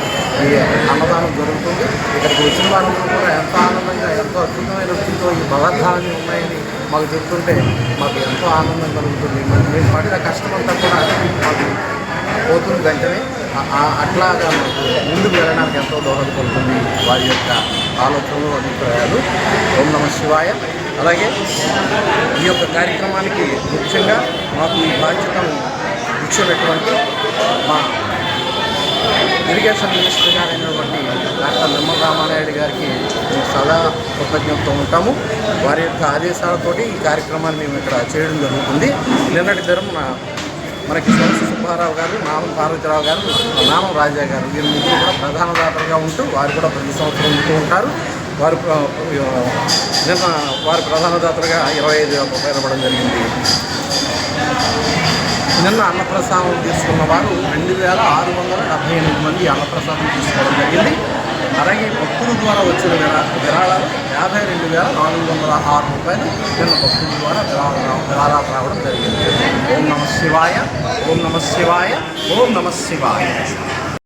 ఈ అన్నదానం జరుగుతుంది. ఇక్కడికి వచ్చిన వారందరూ కూడా ఎంతో ఆనందంగా ఎంతో అద్భుతమైన రుచితో ఈ పదార్థాలన్నీ ఉన్నాయని మాకు చెప్తుంటే మాకు ఎంతో ఆనందం కలుగుతుంది. మేము పడిన కష్టమంతా కూడా మాకు పోతుంది వెంటనే. అట్లాగా మాకు ముందుకు వెళ్ళడానికి ఎంతో దోహదపడుతుంది వారి యొక్క ఆలోచనలు అభిప్రాయాలు. ఓం నమ శివాయ. అలాగే ఈ యొక్క కార్యక్రమానికి ముఖ్యంగా మాకు ఈ బాధ్యతను ఇచ్చినటువంటి మా ఇరిగేషన్ మినిస్టర్ గారైనటువంటి డాక్టర్ నిమ్మల రామానాయుడు గారికి మేము సదా కృతజ్ఞతతో ఉంటాము. వారి యొక్క ఆదేశాలతోటి ఈ కార్యక్రమాన్ని మేము ఇక్కడ చేయడం జరుగుతుంది. నిన్నటి దినం మనకి సరస్సు సుబ్బారావు గారు, నామం పార్వతీరావు గారు, నామం రాజా గారు వీరు ముగ్గురు కూడా ప్రధాన దాతలుగా ఉంటూ వారు కూడా ప్రతి సంవత్సరం ఉంటూ ఉంటారు. వారు నిన్న వారి ప్రధాన దాతలుగా 25,000 రూపాయలు ఇవ్వడం జరిగింది. నిన్న అన్నప్రసాదం తీసుకున్న వారు 2,678 మంది అన్నప్రసాదం తీసుకోవడం జరిగింది. అలాగే భక్తుల ద్వారా వచ్చిన విరాళాలు 52,406 రూపాయలు నిన్న భక్తుల ద్వారా విరాళాలు రావడం జరిగింది. ఓం నమ శివాయ. ఓం నమ శివాయ. ఓం నమ శివాయ.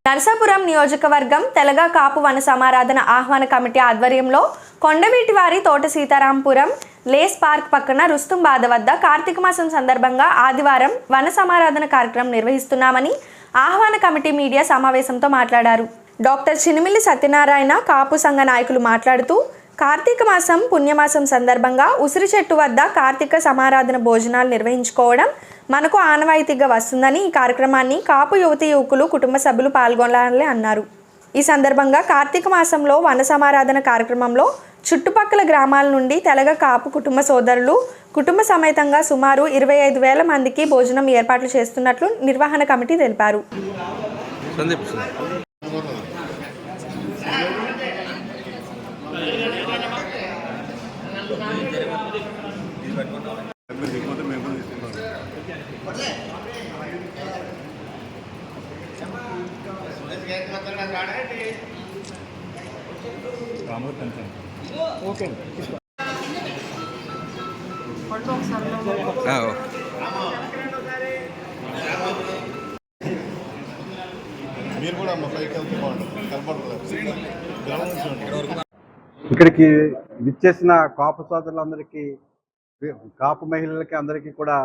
నరసాపురం నియోజకవర్గం తెలగ కాపు వన సమారాధన ఆహ్వాన కమిటీ ఆధ్వర్యంలో కొండవీటి వారి తోట సీతారాంపురం లేస్ పార్క్ పక్కన రుస్తుంబాద వద్ద కార్తీక మాసం సందర్భంగా ఆదివారం వన సమారాధన కార్యక్రమం నిర్వహిస్తున్నామని ఆహ్వాన కమిటీ మీడియా సమావేశంతో మాట్లాడారు. డాక్టర్ చినిమిల్లి సత్యనారాయణ కాపు సంఘ నాయకులు మాట్లాడుతూ కార్తీక మాసం పుణ్యమాసం సందర్భంగా ఉసిరి చెట్టు వద్ద కార్తీక సమారాధన భోజనాలు నిర్వహించుకోవడం మనకు ఆనవాయితీగా వస్తుందని ఈ కార్యక్రమాన్ని కాపు యువతీ యువకులు కుటుంబ సభ్యులు పాల్గొనాలని అన్నారు. ఈ సందర్భంగా కార్తీక మాసంలో వన సమారాధన కార్యక్రమంలో చుట్టుపక్కల గ్రామాల నుండి తెలగ కాపు కుటుంబ సోదరులు కుటుంబ సమేతంగా సుమారు 25,000 మందికి భోజనం ఏర్పాట్లు చేస్తున్నట్లు నిర్వహణ కమిటీ తెలిపారు. ఇక్కడికి విచ్చేసిన కాపు సోదరులందరికీ, కాపు మహిళలకి అందరికీ కూడా,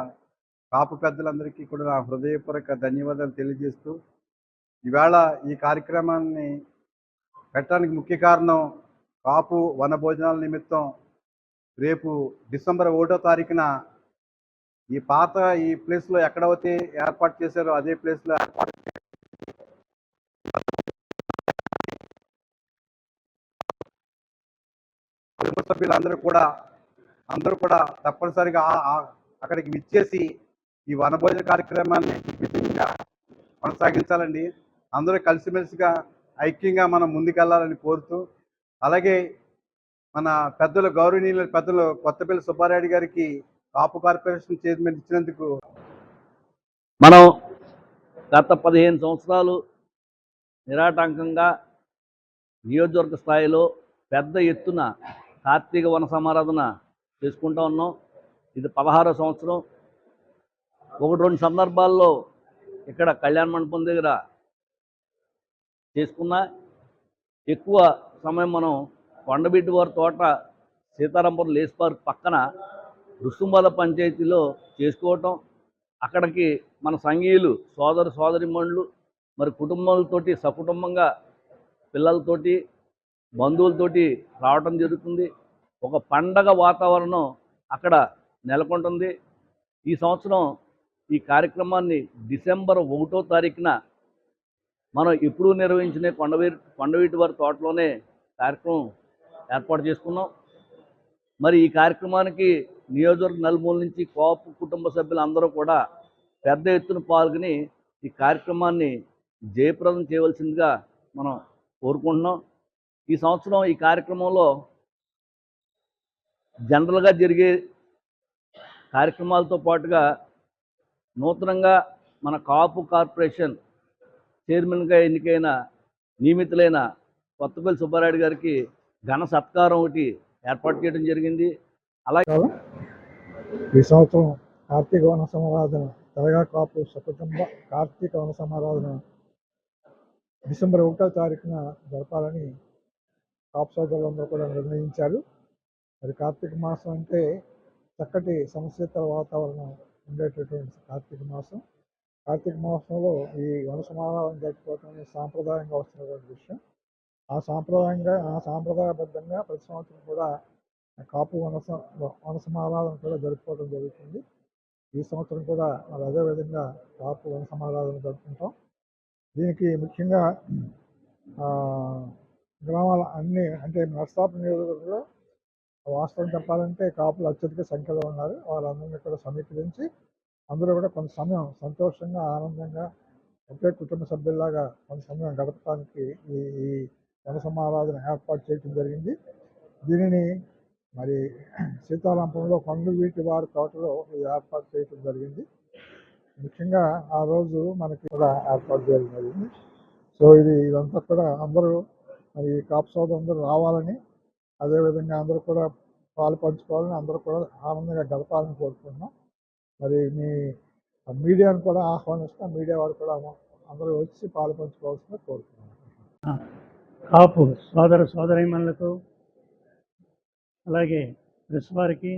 కాపు పెద్దలందరికీ కూడా నా హృదయపూర్వక ధన్యవాదాలు తెలియజేస్తూ, ఈవేళ ఈ కార్యక్రమాన్ని పెట్టడానికి ముఖ్య కారణం కాపు వన భోజనాల నిమిత్తం రేపు డిసెంబర్ 1వ తారీఖున ఈ ప్లేస్లో ఎక్కడైతే ఏర్పాటు చేశారో అదే ప్లేస్లో కుటుంబ సభ్యులందరూ కూడా తప్పనిసరిగా అక్కడికి విచ్చేసి ఈ వనభోజన కార్యక్రమాన్ని కొనసాగించాలండి. అందరూ కలిసిమెలిసిగా ఐక్యంగా మనం ముందుకెళ్లాలని కోరుతూ, అలాగే మన పెద్దలు గౌరవనీయుల పెద్దలు కొత్తపల్లి సుబ్బారెడ్డి గారికి కాపు కార్పొరేషన్ చైర్మన్ ఇచ్చినందుకు మనం గత 15 సంవత్సరాలు నిరాటంకంగా నియోజకవర్గ స్థాయిలో పెద్ద ఎత్తున కార్తీక వన సమారాధన చేసుకుంటూ ఉన్నాం. ఇది 16వ సంవత్సరం. 1-2 సందర్భాల్లో ఇక్కడ కళ్యాణ మండపం దగ్గర చేసుకున్నా, ఎక్కువ సమయం మనం కొండబిడ్డి వారి తోట సీతారాంపురం లేస్ పార్క్ పక్కన రుసుంబాల పంచాయతీలో చేసుకోవటం, అక్కడికి మన సంఘీయులు సోదరిమణులు మరి కుటుంబాలతోటి సకుటుంబంగా పిల్లలతోటి బంధువులతోటి రావటం జరుగుతుంది. ఒక పండగ వాతావరణం అక్కడ నెలకొంటుంది. ఈ సంవత్సరం ఈ కార్యక్రమాన్ని డిసెంబర్ 1వ తారీఖున మనం ఎప్పుడూ నిర్వహించిన కొండవీటి వారి తోటలోనే కార్యక్రమం ఏర్పాటు చేసుకున్నాం. మరి ఈ కార్యక్రమానికి నియోజకవర్గ నలుమూల నుంచి కోపు కుటుంబ సభ్యులందరూ కూడా పెద్ద ఎత్తున పాల్గొని ఈ కార్యక్రమాన్ని జయప్రదం చేయవలసిందిగా మనం కోరుకుంటున్నాం. ఈ సంవత్సరం ఈ కార్యక్రమంలో జనరల్గా జరిగే కార్యక్రమాలతో పాటుగా నూతనంగా మన కాపు కార్పొరేషన్ చైర్మన్గా ఎన్నికైన నియమితులైన కొత్తపల్లి సుబ్బారెడ్డి గారికి ఘన సత్కారం ఒకటి ఏర్పాటు చేయడం జరిగింది. అలాగే ఈ సంవత్సరం కార్తీక వన సమారాధన తెలంగాణ కాపు సకుటుంబ కార్తీక వన సమారాధన డిసెంబర్ 1వ తారీఖున జరపాలని కాపు సోదరులందరూ కూడా నిర్ణయించారు. మరి కార్తీక మాసం అంటే చక్కటి సంస్కృత వాతావరణం ఉండేటటువంటి కార్తీక మాసం. కార్తీక మాసంలో ఈ వన సమారాధన జరుపుకోవటం అనేది సాంప్రదాయంగా వస్తున్నటువంటి విషయం. ఆ సాంప్రదాయబద్ధంగా ప్రతి సంవత్సరం కూడా కాపు వన సమారాధన కూడా జరుపుకోవడం జరుగుతుంది. ఈ సంవత్సరం కూడా మరి అదేవిధంగా కాపు వన సమారాధన జరుపుకుంటాం. దీనికి ముఖ్యంగా గ్రామాల అన్ని అంటే నర్సాపు నియోజకవర్గంలో వాస్తవం చెప్పాలంటే కాపులు అత్యధిక సంఖ్యలో ఉన్నారు. వాళ్ళందరినీ కూడా సమీకరించి అందరూ కూడా కొంత సమయం సంతోషంగా ఆనందంగా ఒకే కుటుంబ సభ్యుల్లాగా కొంత సమయం గడపడానికి ఈ వన సమారాధన ఏర్పాటు చేయడం జరిగింది. దీనిని మరి సీతారాంపురంలో కొండవీటి వారి తోటలో ఏర్పాటు చేయడం జరిగింది. ముఖ్యంగా ఆ రోజు మనకి కూడా ఏర్పాటు చేయడం జరిగింది. సో ఇదంతా కూడా అందరూ మరి కాపు సోదరులందరూ రావాలని, అదేవిధంగా అందరూ కూడా పాలు పంచుకోవాలని, అందరూ కూడా ఆనందంగా గడపాలని కోరుకుంటున్నాం. మరి మీ మీడియాను కూడా ఆహ్వానిస్తాం. మీడియా వారు కూడా అందరూ వచ్చి పాలు పంచుకోవాల్సిందిగా కోరుతున్నాం. కాపు సోదరీమణులకు అలాగే ప్రెస్ వారికి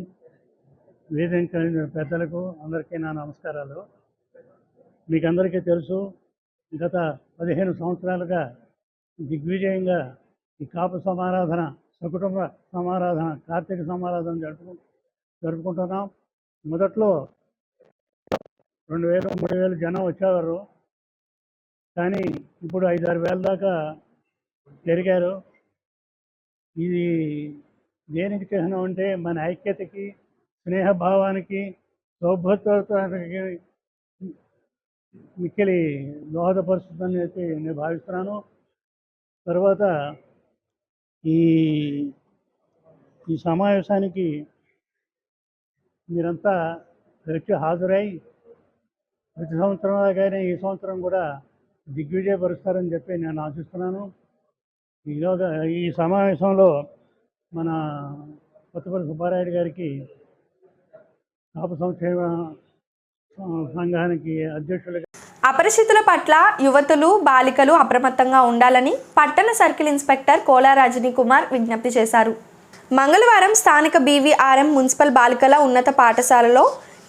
వేదిక పెద్దలకు అందరికీ నా నమస్కారాలు. మీకు అందరికీ తెలుసు, గత 15 సంవత్సరాలుగా దిగ్విజయంగా ఈ కాపు సమారాధన సకుటుంబ సమారాధన కార్తీక సమారాధన జరుపుకుంటున్నాం. మొదట్లో 2000 3000 జనం వచ్చేవారు, కానీ ఇప్పుడు 5-6 వేల దాకా పెరిగారు. ఇది దేనికి చిహ్నం అంటే మన ఐక్యతకి, స్నేహభావానికి, సౌభ్రతకి మిక్కిలి దోహదపరుస్తుందని అయితే నేను భావిస్తున్నాను. తర్వాత ఈ సమావేశానికి మీరంతా వచ్చి హాజరై ప్రతి సంవత్సరం లాగానే ఈ సంవత్సరం కూడా దిగ్విజయపరుస్తారని చెప్పి నేను ఆశిస్తున్నాను. ఈలోగా ఈ సమావేశంలో మన కొత్తపల్లి సుబ్బారాయుడు గారికి కాపు సంక్షేమ సంఘానికి అధ్యక్షులుగా అపరిచితుల పట్ల యువతులు, బాలికలు అప్రమత్తంగా ఉండాలని పట్టణ సర్కిల్ ఇన్స్పెక్టర్ కోలా రజనీ కుమార్ విజ్ఞప్తి చేశారు. మంగళవారం స్థానిక BVRM మున్సిపల్ బాలికల ఉన్నత పాఠశాలలో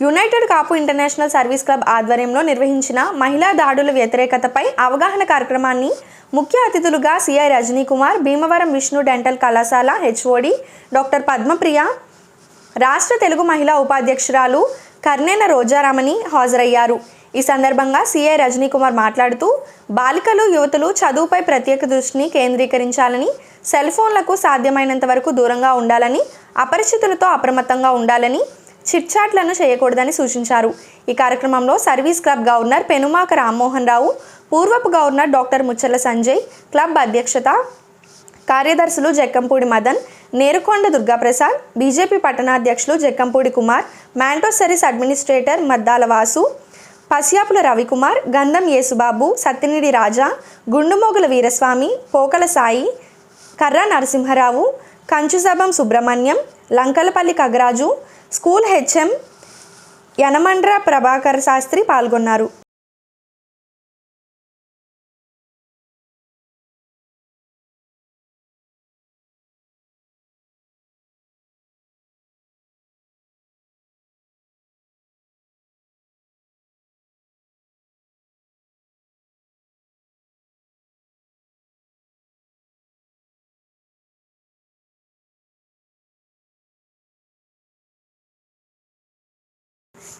యునైటెడ్ కాపు ఇంటర్నేషనల్ సర్వీస్ క్లబ్ ఆధ్వర్యంలో నిర్వహించిన మహిళా దాడుల వ్యతిరేకతపై అవగాహన కార్యక్రమాన్ని ముఖ్య అతిథులుగా CI రజనీ కుమార్, భీమవరం విష్ణు డెంటల్ కళాశాల HOD డాక్టర్ పద్మప్రియ, రాష్ట్ర తెలుగు మహిళా ఉపాధ్యక్షురాలు కర్నేన రోజారామని హాజరయ్యారు. ఈ సందర్భంగా CI రజనీ కుమార్ మాట్లాడుతూ బాలికలు, యువతులు చదువుపై ప్రత్యేక దృష్టిని కేంద్రీకరించాలని, సెల్ ఫోన్లకు సాధ్యమైనంత వరకు దూరంగా ఉండాలని, అపరిచితులతో అప్రమత్తంగా ఉండాలని, చిట్చాట్లను చేయకూడదని సూచించారు. ఈ కార్యక్రమంలో service club governor Penumaka Rammohan Rao, పూర్వపు governor doctor Mucharla Sanjay, club అధ్యక్షత కార్యదర్శులు జక్కంపూడి మదన్, నేరుకొండ దుర్గాప్రసాద్, బీజేపీ పట్టణాధ్యక్షులు Jakkampudi Kumar, Montessoris administrator Maddala Vasu, Pasiyapula Ravikumar, Gandham Yesubabu, Satyanidi Raja, Gundumogula Veeraswamy, Pokala Sai, Karra Narasimharao, Kanchusabham Subrahmanyam, Lankalapalli Kagaraju, school HM Yanamandra Prabhakar Sastry పాల్గొన్నారు.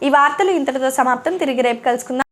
ఈ వార్తలు ఇంతటితో సమాప్తం. తిరిగి రేపు కలుసుకుందాం.